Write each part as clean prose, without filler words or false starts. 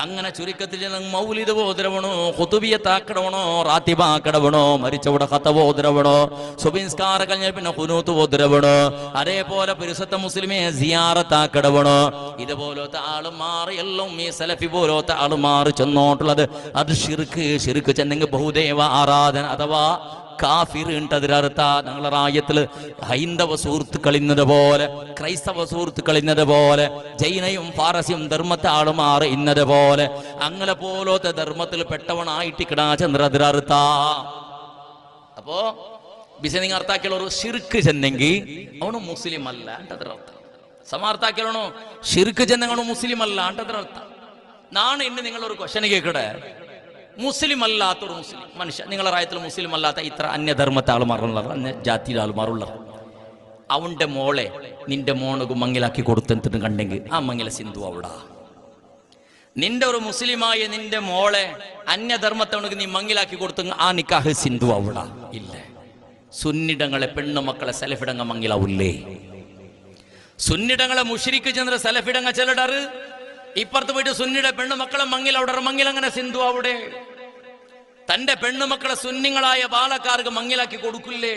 അങ്ങനെ ചുരുക്കത്തിൽ മൗലിദ് ഓതരവണോ, ഖുതുബിയത്താക്കടവണോ, റാത്തിബാക്കടവണോ, മരിച്ചവിടെ ഖതബ് ഓതരവണോ, സുബഹിസ്കാര കഴിഞ്ഞാൽ പിന്നെ ഖുനൂത്ത് ഓതരവണോ, അതേപോലെ പരിശുദ്ധ മുസ്ലിമെ സിയാറത്താക്കടവണോ. ഇതുപോലത്തെ ആളുമാർ എല്ലാം ഈ സലഫി പോലത്തെ ആളുമാർ ചെന്നോട്ടുള്ളത് അത് ഷിർക്ക് ചെന്നെങ്കിൽ ബഹുദേവ ആരാധന അഥവാ കാഫിർ അതിനർത്ഥ ഞങ്ങളെ റായത്തില് ഹൈന്ദവ സുഹൃത്തുക്കൾ ഇന്നത് പോലെ, ക്രൈസ്തവ സുഹൃത്തുക്കൾ ഇന്നത് പോലെ, ജൈനയും പാരസ്യം ധർമ്മത്തെ ആളുമാർ ഇന്നത് പോലെ അങ്ങനെ പോലത്തെ ധർമ്മത്തിൽ പെട്ടവണായിട്ടിക്കണ ചന്ദ്രതിരർത്ഥ. അപ്പോ ബിസിനിങ് അർത്ഥാക്കിയുള്ളൊരു ഷിർക്ക് ചെന്നെങ്കിൽ അവನು മുസ്ലിം അല്ല അതിനർത്ഥ. സമാർത്ഥാക്കിയാണോ ഷിർക്ക് ചെന്നെങ്കിൽ മുസ്ലിം അല്ല അതിനർത്ഥ. നാണ് ഇന്ന് നിങ്ങളൊരു ക്വസ്റ്റ്യൻ കേൾക്കട്ടെ, മുസ്ലിം അല്ലാത്തൊരു മുസ്ലിം മനുഷ്യ നിങ്ങളെ റായത്തിൽ മുസ്ലിം അല്ലാത്ത ഇത്ര അന്യധർമ്മത്തെ ആളുമാറുള്ള, അന്യ ജാതിയിലെ ആളുമാറുള്ള അവന്റെ മോളെ നിന്റെ മോണക്ക് മങ്ങിലാക്കി കൊടുത്തിട്ട് കണ്ടെങ്കിൽ ആ മങ്ങില സിന്ധു അവിടെ. നിന്റെ ഒരു മുസ്ലിമായ നിന്റെ മോളെ അന്യധർമ്മത്തവണക്ക് നീ മങ്ങിലാക്കി കൊടുത്തു ആ നിക്കാഹ് സിന്ധു അവിടെ ഇല്ല. സുന്നിടങ്ങളെ പെണ്ണുമക്കളെ സലഫിടങ്ങ മങ്ങിലാവൂല്ലേ? സുന്നിടങ്ങളെ മുശ്രിക്ക് ചന്ദ്ര സലഫിടങ്ങ ചെല്ലടാറ്. ഇപ്പുറത്ത് പോയിട്ട് സുന്നിയുടെ പെണ്ണുമക്കളെ മങ്ങിൽ അവിടെ മങ്ങിൽ അങ്ങനെ സിന്ധു അവിടെ. തന്റെ പെണ്ണുമക്കളെ സുന്നിങ്ങളായ ബാലക്കാർക്ക് മങ്ങിലാക്കി കൊടുക്കില്ലേ?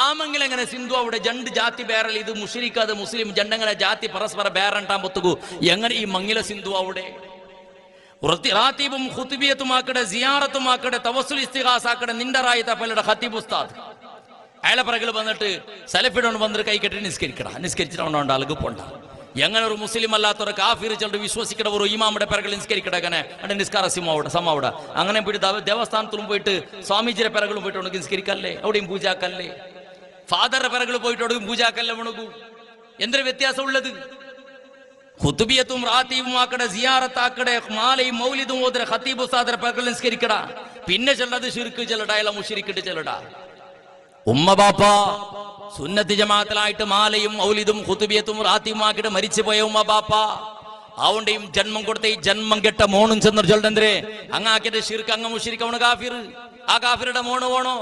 ആ മങ്ങിൽ എങ്ങനെ സിന്ധു അവിടെ. ജണ്ട് ജാതി ബേറൽ ഇത് മുശ്രിക്ക് അത് മുസ്ലിം ജണ്ടങ്ങളെ ജാതി പരസ്പര ബേറണ്ടാൻ പൊത്തുകു എങ്ങനെ ഈ മങ്ങില സിന്ധു അവിടെ. റാത്തീബും ഖുതുബിയത്തുമാക്കടെ, സിയാറത്തുമാക്കടെ, തവസ്സുൽ ഇസ്തിഗാസാക്കടെ നിന്റെ റായത്തെ പലരുടെ ഖതീബ് ഉസ്താദ് അയാളെ പിറകിൽ വന്നിട്ട് സലഫിടോണ്ട് വന്നിട്ട് കൈ കെട്ടി നിസ്കരിച്ചിട്ടുണ്ടോ ആൾക്ക് പോണ്ട. എങ്ങനെ ഒരു മുസ്ലിം അല്ലാത്തൊരു കാഫിർ ചിലർ വിശ്വസിക്കണ ഒരു ഇമാമിന്റെ പിറകിൽ നിസ്കരിക്കട്ടെ അങ്ങനെ അവിടെ നിസ്കാര സമവിടെ അങ്ങനെ പോയിട്ട് ദേവസ്ഥാനത്തിലും പോയിട്ട് സ്വാമിജിയുടെ പിറകിലും പോയിട്ട് നിസ്കരിക്കല്ലേ, അവിടെയും പൂജാക്കല്ലേ. ഫാദറുടെ പിറകിൽ പോയിട്ട് അവിടെയും പൂജാക്കല്ലേ ഉണക്കൂ. എന്തൊരു വ്യത്യാസം ഉള്ളത്? ഖുതുബിയത്തും റാത്തീബും ആക്കടെ, സിയാറത്താക്കടെ, മാലയും മൗലിദും ഓതര ഖതീബ് ഉസ്താദിന്റെ പിറകിൽ നിസ്കരിക്കടാ. പിന്നെ ചെല്ലത് ശിർക്ക് ചെല്ലടാ, അയാളെ മുശ്രിക്കിട്ട് ചെല്ലടാ. ഉമ്മ ബാപ്പ സുന്നത്ത് ജമാഅത്തിലായിട്ട് മാലയും മൗലിദും ഖുതുബിയത്തും റാത്തീബും ആക്കിയിട്ട് മരിച്ചു പോയ ഉമ്മ ബാപ്പ അവന്റെയും ജന്മം കൊടുത്ത ഈ ജന്മം കെട്ട മോണും ചെന്നു ചൊല്ലണ്ടേ അങ്ങാക്കിന്റെ ഷിർക്ക് അങ്ങ് മുശ്രിക്ക് അവണ് കാഫിർ. ആ കാഫിറുടെ മോണ് വേണോ?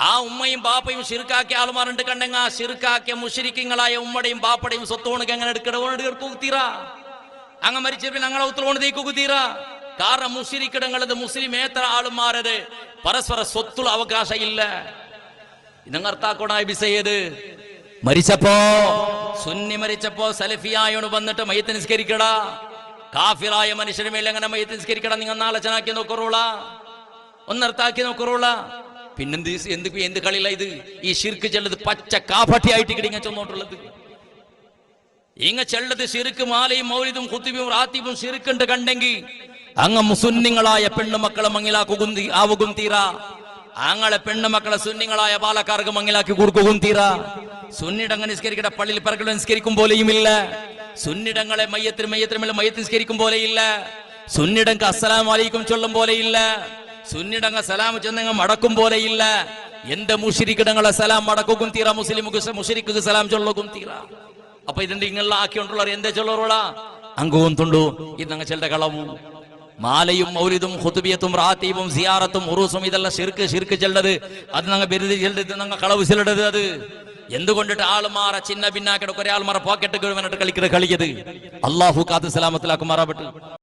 ആ ഉമ്മയും ബാപ്പയും ഷിർക്കാക്കിയ ആളുമാരുണ്ട് കണ്ടെങ്കിൽ ആ ഷിർക്കാക്കിയ മുശ്രിക്കുകളായ ഉമ്മയുടെയും ബാപ്പയുടെയും സ്വത്തോണക്ക് എങ്ങനെ എടുക്കടീറാ അങ്ങ് മരിച്ച പിന്നെ ഞങ്ങളെ ഉത്തരവോണ് തീക്കുകുത്തീറാ. കാരണം മുശ്രിക്കിടങ്ങളത് മുസ്ലിം ഏത്ര ആളുമാരത് പരസ്പര സ്വത്തുള്ള അവകാശം ഇല്ല. ഇതങ്ങർത്താക്കോണായി ബിസയ്യത് മരിച്ചപ്പോ സുന്നി മരിച്ചപ്പോ സലഫിയായോട് വന്നിട്ട് മയ്യത്ത് നിസ്കരിക്കടാ. കാഫിറായ മനുഷ്യന് മേലെ അങ്ങനെ മയ്യത്ത് നിസ്കരിക്കടാ. നിങ്ങൾ ആലോചനാക്കി നോക്കറോള, ഒന്നർത്താക്കി നോക്കറോള. പിന്നെന്ത് എന്ത് കളിയില്ല ഇത്? ഈ ഷിർക്ക് ചെല്ലത് പച്ച കാഫട്ടിയായിട്ട് ഇങ്ങ ചെന്നോട്ടുള്ളത്. ഇങ്ങ ചെല്ലത് ഷിർക്ക് മാലയും മൗലിദും ഖുതുബിയും റാത്തീബും ഷിർക്കുണ്ട് കണ്ടെങ്കിൽ അങ്ങ് മുസുന്നിങ്ങളായ പെണ്ണുമക്കളെ മങ്ങിലാക്കും തീരാ. ആങ്ങളെ പെണ്ണുമക്കളെ സുന്നിങ്ങളായ ബാലക്കാർക്ക് മങ്ങിലാക്കി കൊടുക്കുകയും തീരാ. സുന്നിടങ്ങ നിസ്കരിക്കട്ടെ, പള്ളിയിൽ പിറകിൽ നിസ്കരിക്കും പോലെയും ഇല്ല. സുന്നിടങ്ങളെ മയ്യത്തിന് മയ്യത്ത് നിസ്കരിക്കും പോലെയില്ല. സുന്നിടങ്ക അസ്സലാമു അലൈക്കും ചൊല്ലും പോലെയില്ല. സുന്നിടങ്ങ സലാം ചെന്നങ്ങ മടക്കും പോലെയില്ല. എന്റെ മുശ്രിക്കിടങ്ങളെ സലാം മടക്കും തീരാ, മുശ്രിക്ക് സലാം ചൊല്ലും തീരാ. അപ്പൊ ഇതിന്റെ ഇങ്ങനെയുള്ള ആക്കിയോണ്ടുള്ളവർ എന്താ ചൊല്ലോളാ അംഗവും തുണ്ടു ഇതങ്ങ ചെല്ലുടെ കളവും. മാലയും മൗലിദും ഖുതുബിയത്തും റാത്തീബും സിയാറത്തും ഉറൂസും ഇതെല്ലാം ഷിർക്ക് ചെല്ലത്. അത് ഞങ്ങൾ ബിരുദ ചെല്ലത്, ഞങ്ങൾ കളവ് ചെല്ലത്. അത് എന്തുകൊണ്ടിട്ട് ആളുമാറ ചിന്ന ഭിന്നാക്കിട ഒരാൾ മാറ പോക്കറ്റ് കളിക്കുന്നത് കളിക്കത്. അള്ളാഹു കാത്ത് സലാമത്തിലാക്കുമാറാവട്ടെ.